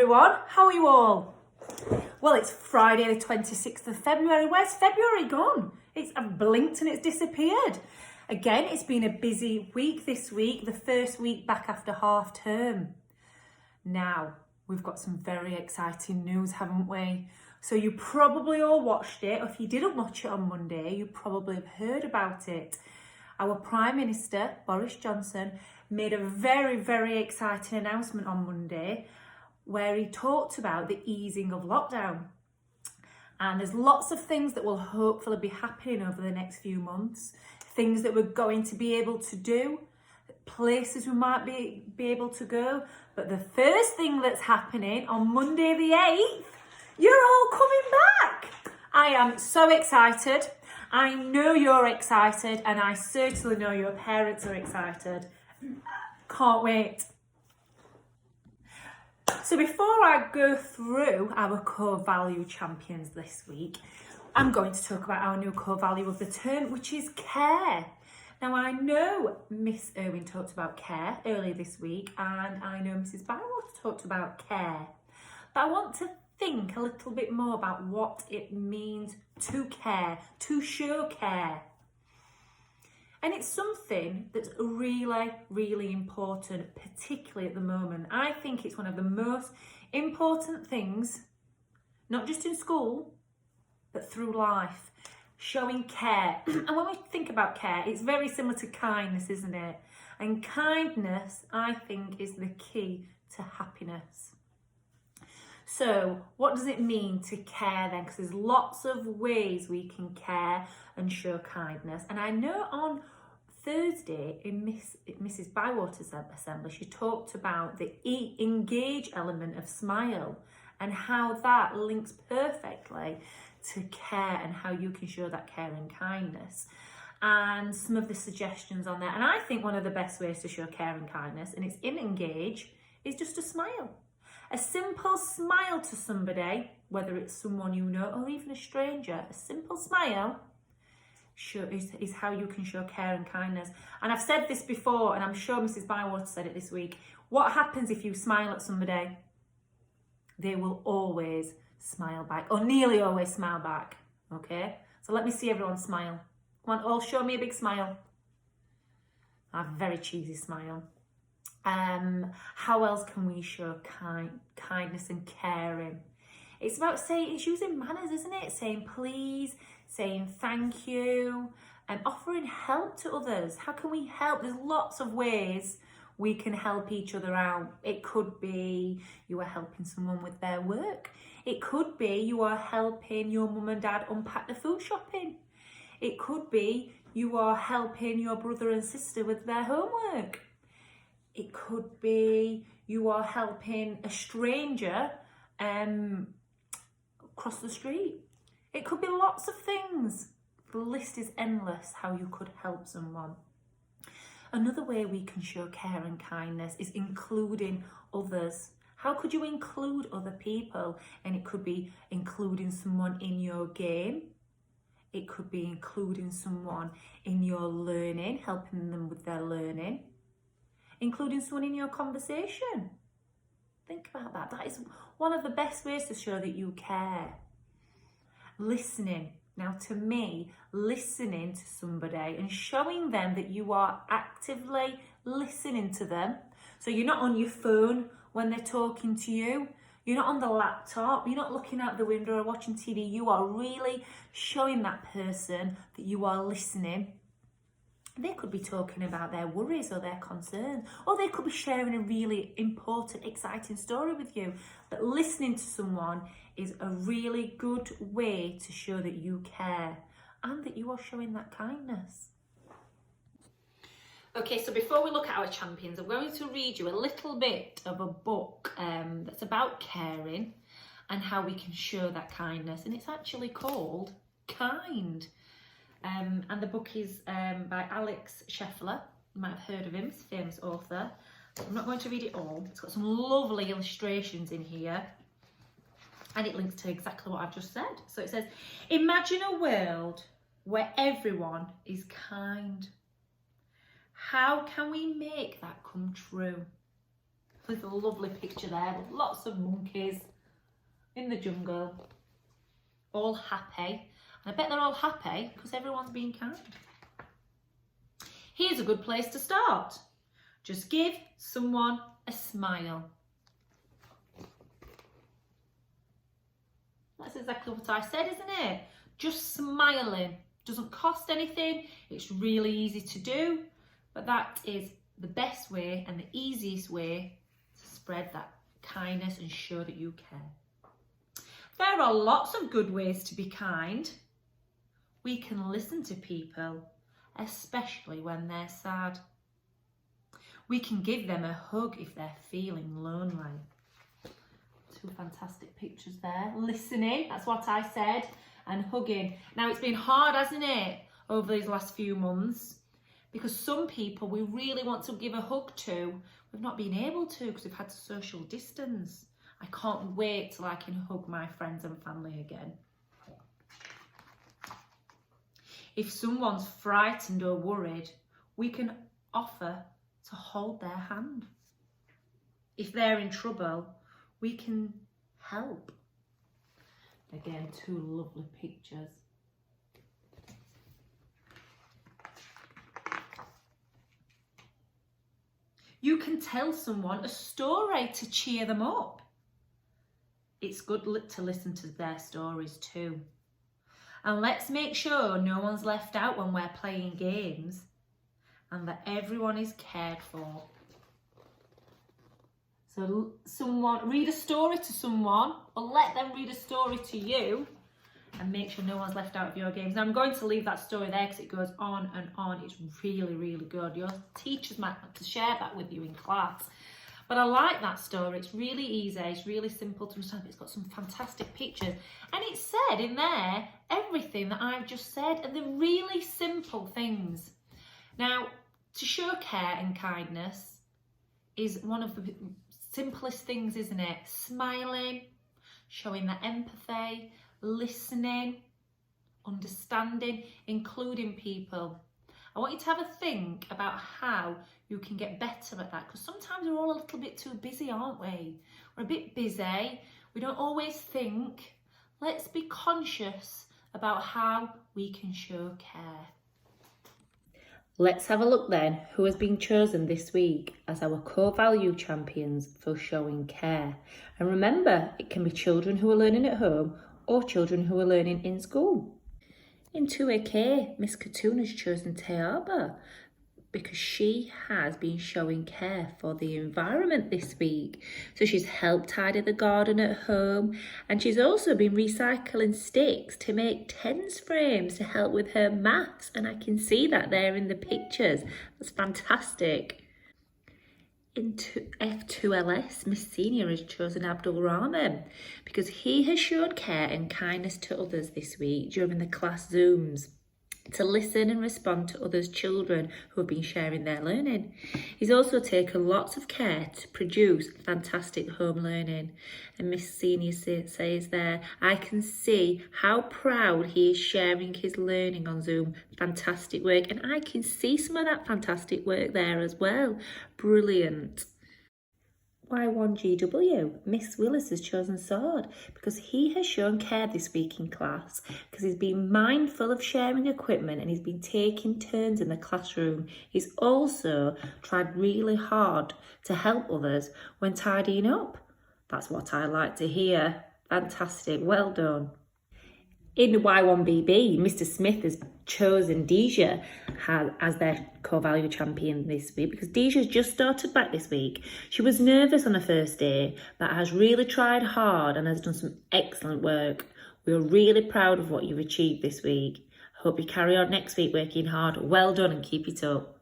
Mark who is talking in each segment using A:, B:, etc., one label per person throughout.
A: everyone, how are you all? Well, it's Friday the 26th of February. Where's February gone? I've blinked and it's disappeared. Again, it's been a busy week this week, the first week back after half term. Now, we've got some very exciting news, haven't we? So you probably all watched it, or if you didn't watch it on Monday, you probably have heard about it. Our Prime Minister, Boris Johnson, made a very, very exciting announcement on Monday where he talked about the easing of lockdown. And there's lots of things that will hopefully be happening over the next few months, things that we're going to be able to do, places we might be able to go. But the first thing that's happening on Monday the 8th, you're all coming back. I am so excited. I know you're excited, and I certainly know your parents are excited. Can't wait. So before I go through our core value champions this week, I'm going to talk about our new core value of the term, which is care. Now, I know Miss Irwin talked about care earlier this week, and I know Mrs. Bywater talked about care. But I want to think a little bit more about what it means to care, to show care. And it's something that's really, really important, particularly at the moment. I think it's one of the most important things, not just in school, but through life, showing care. And when we think about care, it's very similar to kindness, isn't it? And kindness, I think, is the key to happiness. So what does it mean to care then? Because there's lots of ways we can care and show kindness. And I know on Thursday in Mrs. Bywater's assembly, she talked about the engage element of smile and how that links perfectly to care and how you can show that care and kindness. And some of the suggestions on there. And I think one of the best ways to show care and kindness, and it's in engage, is just a smile. A simple smile to somebody, whether it's someone you know or even a stranger, a simple smile is how you can show care and kindness. And I've said this before, and I'm sure Mrs. Bywater said it this week. What happens if you smile at somebody? They will always smile back, or nearly always smile back. Okay? So let me see everyone smile. Come on, all show me a big smile. A very cheesy smile. How else can we show kindness and caring? It's about it's using manners, isn't it? Saying please, saying thank you, and offering help to others. How can we help? There's lots of ways we can help each other out. It could be you are helping someone with their work. It could be you are helping your mum and dad unpack the food shopping. It could be you are helping your brother and sister with their homework. It could be you are helping a stranger across the street. It could be lots of things. The list is endless how you could help someone. Another way we can show care and kindness is including others. How could you include other people? And it could be including someone in your game. It could be including someone in your learning, helping them with their learning. Including someone in your conversation. Think about that. That is one of the best ways to show that you care. Listening. Now, to me, listening to somebody and showing them that you are actively listening to them. So you're not on your phone when they're talking to you. You're not on the laptop. You're not looking out the window or watching TV. You are really showing that person that you are listening. They could be talking about their worries or their concerns, or they could be sharing a really important, exciting story with you. But listening to someone is a really good way to show that you care and that you are showing that kindness. Okay, so before we look at our champions, I'm going to read you a little bit of a book that's about caring and how we can show that kindness. And it's actually called Kind. And the book is by Alex Scheffler. You might have heard of him, he's a famous author. I'm not going to read it all. It's got some lovely illustrations in here. And it links to exactly what I've just said. So it says, imagine a world where everyone is kind. How can we make that come true? There's a lovely picture there with lots of monkeys in the jungle, all happy. And I bet they're all happy because everyone's being kind. Here's a good place to start. Just give someone a smile. That's exactly what I said, isn't it? Just smiling. Doesn't cost anything. It's really easy to do, but that is the best way and the easiest way to spread that kindness and show that you care. There are lots of good ways to be kind. We can listen to people, especially when they're sad. We can give them a hug if they're feeling lonely. Two fantastic pictures there. Listening, that's what I said, and hugging. Now, it's been hard, hasn't it, over these last few months, because some people we really want to give a hug to, we've not been able to because we've had to social distance. I can't wait till I can hug my friends and family again. If someone's frightened or worried, we can offer to hold their hand. If they're in trouble, we can help. Again, two lovely pictures. You can tell someone a story to cheer them up. It's good to listen to their stories too. And let's make sure no one's left out when we're playing games and that everyone is cared for. So read a story to someone, or let them read a story to you, and make sure no one's left out of your games. Now, I'm going to leave that story there because it goes on and on. It's really, really good. Your teachers might want to share that with you in class. But I like that story. It's really easy. It's really simple to understand. It's got some fantastic pictures. And it said in there everything that I've just said, and the really simple things. Now, to show care and kindness is one of the simplest things, isn't it? Smiling, showing that empathy, listening, understanding, including people. I want you to have a think about how you can get better at that, because sometimes we're all a little bit too busy, aren't we? We're a bit busy. We don't always think. Let's be conscious about how we can show care. Let's have a look then who has been chosen this week as our core value champions for showing care. And remember, it can be children who are learning at home or children who are learning in school. In 2AK, Miss Katoon has chosen Teaba because she has been showing care for the environment this week. So she's helped tidy the garden at home, and she's also been recycling sticks to make tens frames to help with her maths, and I can see that there in the pictures. That's fantastic. In F2LS, Miss Senior has chosen Abdul Rahman because he has shown care and kindness to others this week during the class Zooms to listen and respond to others' children who have been sharing their learning. He's also taken lots of care to produce fantastic home learning. And Miss Senior says there, I can see how proud he is sharing his learning on Zoom. Fantastic work. And I can see some of that fantastic work there as well. Brilliant. Y1GW, Miss Willis has chosen Sword because he has shown care this week in class because he's been mindful of sharing equipment and he's been taking turns in the classroom. He's also tried really hard to help others when tidying up. That's what I like to hear. Fantastic, well done. In Y1BB, Mr. Smith has chosen Deja as their core value champion this week because Deja's just started back this week. She was nervous on her first day, but has really tried hard and has done some excellent work. We're really proud of what you've achieved this week. I hope you carry on next week working hard. Well done and keep it up.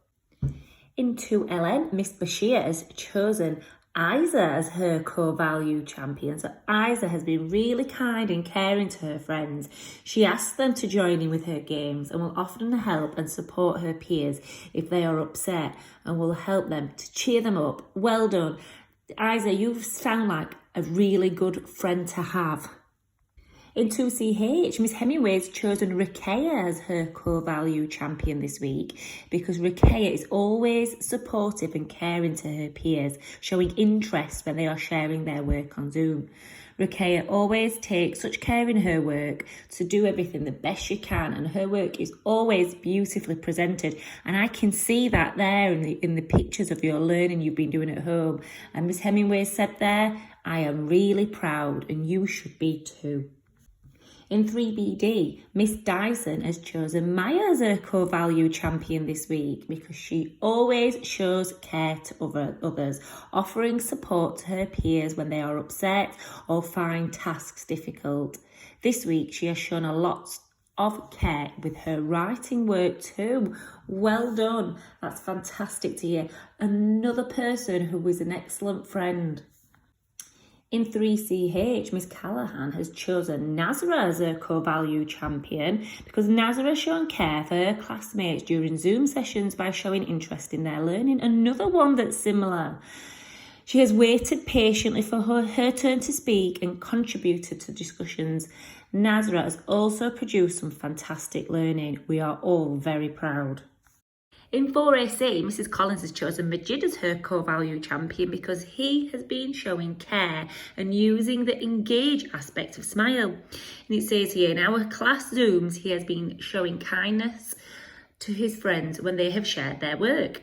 A: In 2LN, Miss Bashir has chosen Isa as her core value champion. So Isa has been really kind and caring to her friends. She asks them to join in with her games and will often help and support her peers if they are upset and will help them to cheer them up. Well done. Isa, you sound like a really good friend to have. In 2CH, Miss Hemingway's chosen Rakea as her core value champion this week because Rakea is always supportive and caring to her peers, showing interest when they are sharing their work on Zoom. Rakea always takes such care in her work to do everything the best she can, and her work is always beautifully presented. And I can see that there in the pictures of your learning you've been doing at home. And Miss Hemingway said there, I am really proud, and you should be too. In 3BD, Miss Dyson has chosen Maya as her core value champion this week because she always shows care to others, offering support to her peers when they are upset or find tasks difficult. This week, she has shown a lot of care with her writing work too. Well done. That's fantastic to hear. Another person who is an excellent friend. In 3CH, Miss Callahan has chosen Nazra as her core value champion because Nazra has shown care for her classmates during Zoom sessions by showing interest in their learning. Another one that's similar. She has waited patiently for her turn to speak and contributed to discussions. Nazra has also produced some fantastic learning. We are all very proud. In 4AC, Mrs. Collins has chosen Majid as her core value champion because he has been showing care and using the engage aspect of Smile. And it says here, in our class Zooms, he has been showing kindness to his friends when they have shared their work.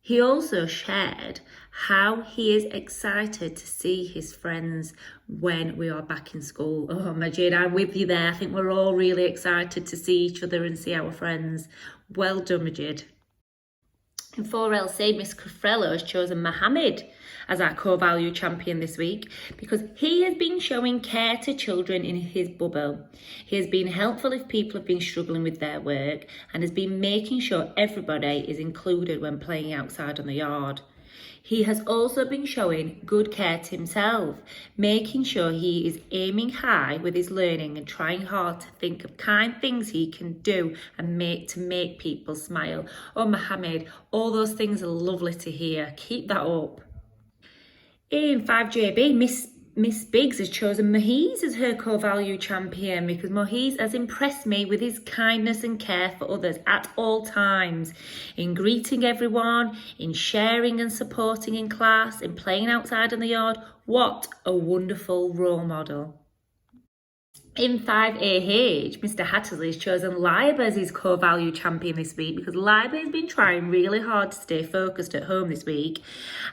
A: He also shared how he is excited to see his friends when we are back in school. Oh, Majid, I'm with you there. I think we're all really excited to see each other and see our friends. Well done, Majid. In 4LC, Miss Cafrello has chosen Mohammed as our core value champion this week because he has been showing care to children in his bubble. He has been helpful if people have been struggling with their work and has been making sure everybody is included when playing outside on the yard. He has also been showing good care to himself, making sure he is aiming high with his learning and trying hard to think of kind things he can do and make people smile. Oh, Mohammed, all those things are lovely to hear. Keep that up. In 5JB, Miss Biggs has chosen Mohiz as her core value champion because Mohiz has impressed me with his kindness and care for others at all times, in greeting everyone, in sharing and supporting in class, in playing outside in the yard. What a wonderful role model. In 5AH, Mr. Hattersley has chosen Liba as his core value champion this week because Liba has been trying really hard to stay focused at home this week,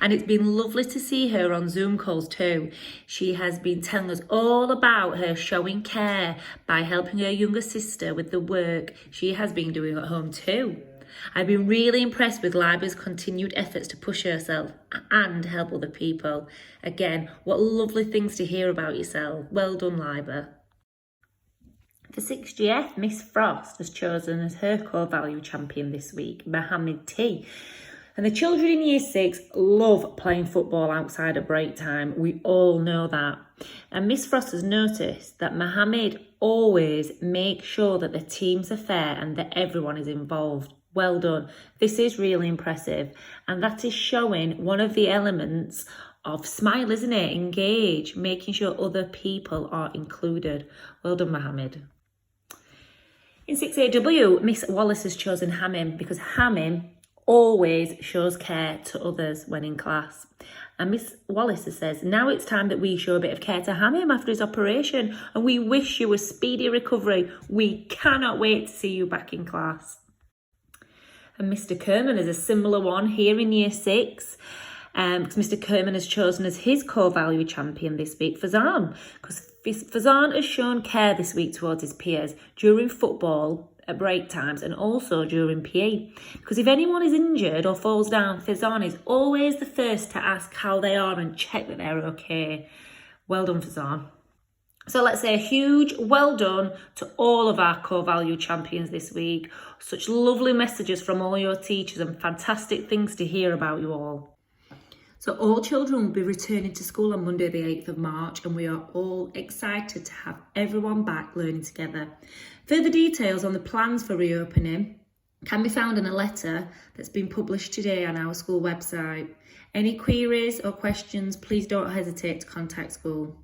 A: and it's been lovely to see her on Zoom calls too. She has been telling us all about her showing care by helping her younger sister with the work she has been doing at home too. I've been really impressed with Liba's continued efforts to push herself and help other people. Again, what lovely things to hear about yourself. Well done, Liba. For 6GF, Miss Frost has chosen as her core value champion this week, Mohammed T. And the children in Year 6 love playing football outside at break time. We all know that. And Miss Frost has noticed that Mohammed always makes sure that the teams are fair and that everyone is involved. Well done. This is really impressive. And that is showing one of the elements of Smile, isn't it? Engage, making sure other people are included. Well done, Mohammed. In 6AW, Miss Wallace has chosen Hamim because Hamim always shows care to others when in class. And Miss Wallace says, now it's time that we show a bit of care to Hamim after his operation, and we wish you a speedy recovery. We cannot wait to see you back in class. And Mr. Kerman is a similar one here in Year 6. Because Mr. Kerman has chosen as his core value champion this week Fazan, because Fazan has shown care this week towards his peers during football at break times and also during PE. Because if anyone is injured or falls down, Fazan is always the first to ask how they are and check that they're okay. Well done, Fazan. So let's say a huge well done to all of our core value champions this week. Such lovely messages from all your teachers and fantastic things to hear about you all. So all children will be returning to school on Monday the 8th of March, and we are all excited to have everyone back learning together. Further details on the plans for reopening can be found in a letter that's been published today on our school website. Any queries or questions, please don't hesitate to contact school.